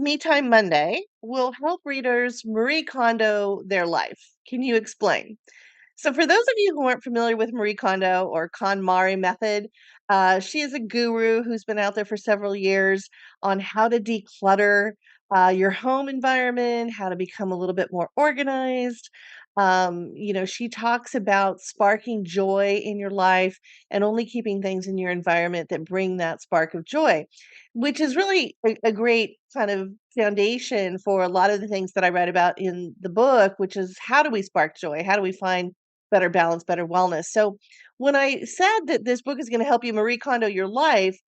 Me Time Monday will help readers Marie Kondo their life. Can you explain? So, for those of you who aren't familiar with Marie Kondo or KonMari method, she is a guru who's been out there for several years on how to declutter your home environment, how to become a little bit more organized. She talks about sparking joy in your life and only keeping things in your environment that bring that spark of joy, which is really a great kind of foundation for a lot of the things that I write about in the book, which is how do we spark joy? How do we find better balance, better wellness? So when I said that this book is going to help you Marie Kondo your life,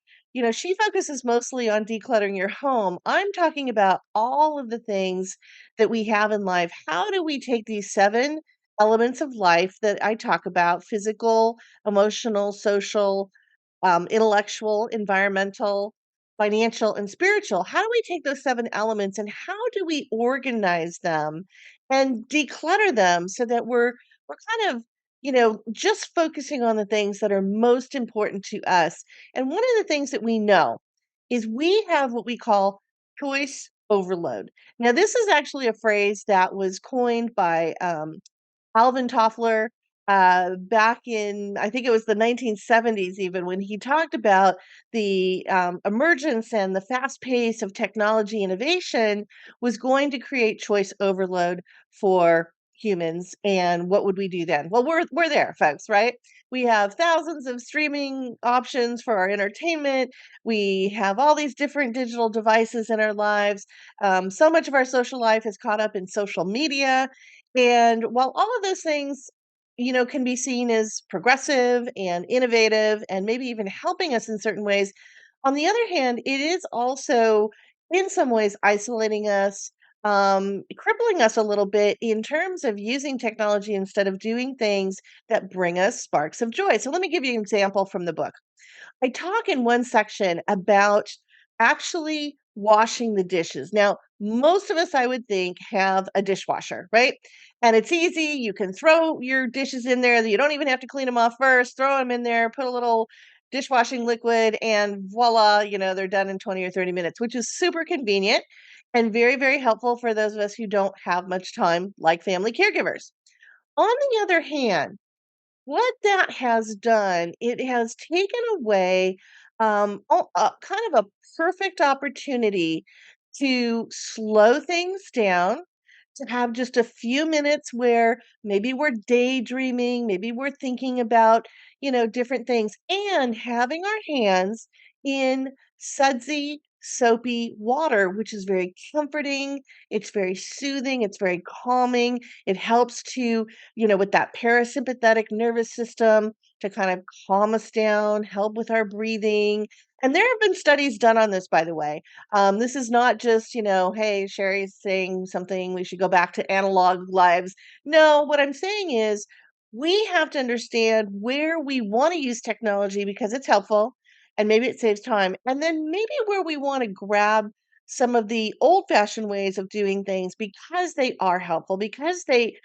she focuses mostly on decluttering your home. I'm talking about all of the things that we have in life. How do we take these seven elements of life that I talk about: physical, emotional, social, intellectual, environmental, financial, and spiritual? How do we take those seven elements and how do we organize them and declutter them so that we're kind of just focusing on the things that are most important to us? And one of the things that we know is we have what we call choice overload. Now, this is actually a phrase that was coined by Alvin Toffler, back in, I think it was the 1970s, even when he talked about the emergence and the fast pace of technology innovation was going to create choice overload for humans. And what would we do then? Well, we're there, folks, right? We have thousands of streaming options for our entertainment. We have all these different digital devices in our lives. So much of our social life is caught up in social media, and while all of those things, can be seen as progressive and innovative and maybe even helping us in certain ways, on the other hand, it is also in some ways isolating us, crippling us a little bit in terms of using technology instead of doing things that bring us sparks of joy. So let me give you an example from the book. I talk in one section about actually washing the dishes. Now, most of us, I would think, have a dishwasher, right? And it's easy. You can throw your dishes in there. You don't even have to clean them off first. Throw them in there, put a little dishwashing liquid, and voila, they're done in 20 or 30 minutes, which is super convenient and very, very helpful for those of us who don't have much time, like family caregivers. On the other hand, what that has done, it has taken away, kind of a perfect opportunity to slow things down, to have just a few minutes where maybe we're daydreaming, maybe we're thinking about, different things, and having our hands in sudsy, soapy water, which is very comforting. It's very soothing. It's very calming. It helps to, with that parasympathetic nervous system to kind of calm us down, help with our breathing. And there have been studies done on this, by the way. This is not just, hey, Sherry's saying something, we should go back to analog lives. No, what I'm saying is we have to understand where we want to use technology because it's helpful and maybe it saves time. And then maybe where we want to grab some of the old fashioned ways of doing things because they are helpful, because they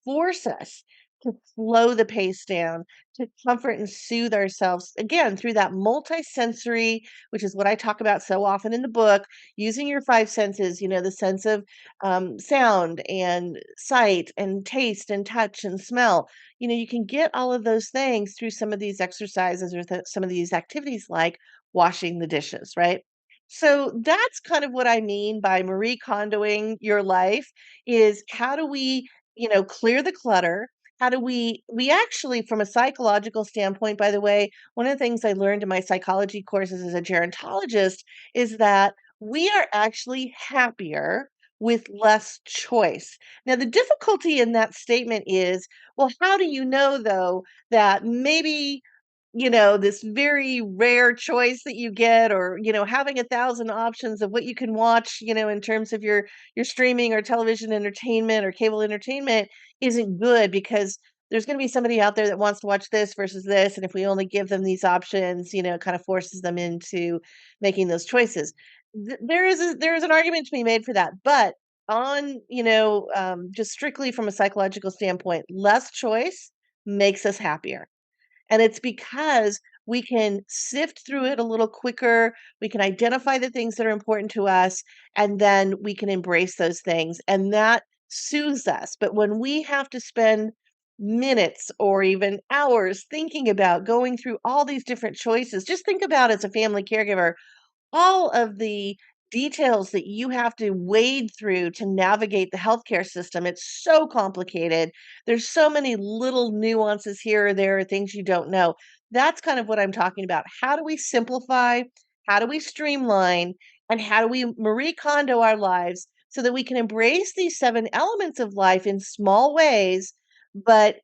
force us to slow the pace down, to comfort and soothe ourselves again through that multisensory, which is what I talk about so often in the book, using your five senses, the sense of sound and sight and taste and touch and smell. You can get all of those things through some of these exercises or some of these activities like washing the dishes, right? So that's kind of what I mean by Marie Kondoing your life is how do we, clear the clutter? How do we actually, from a psychological standpoint, by the way, one of the things I learned in my psychology courses as a gerontologist is that we are actually happier with less choice. Now, the difficulty in that statement is, well, how do you know, though, that maybe, this very rare choice that you get, or, having 1,000 options of what you can watch, in terms of your streaming or television entertainment or cable entertainment isn't good because there's going to be somebody out there that wants to watch this versus this. And if we only give them these options, it kind of forces them into making those choices. There is an argument to be made for that. But on, just strictly from a psychological standpoint, less choice makes us happier. And it's because we can sift through it a little quicker. We can identify the things that are important to us, and then we can embrace those things. And that soothes us. But when we have to spend minutes or even hours thinking about going through all these different choices, just think about as a family caregiver all of the details that you have to wade through to navigate the healthcare system. It's so complicated. There's so many little nuances here or there, things you don't know. That's kind of what I'm talking about. How do we simplify? How do we streamline? And how do we Marie Kondo our lives so that we can embrace these seven elements of life in small ways, but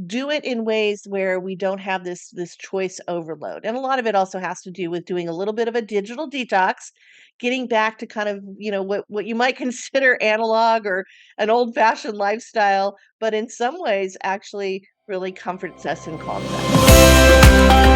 do it in ways where we don't have this choice overload. And a lot of it also has to do with doing a little bit of a digital detox, getting back to kind of, what you might consider analog or an old-fashioned lifestyle, but in some ways actually really comforts us and calms us.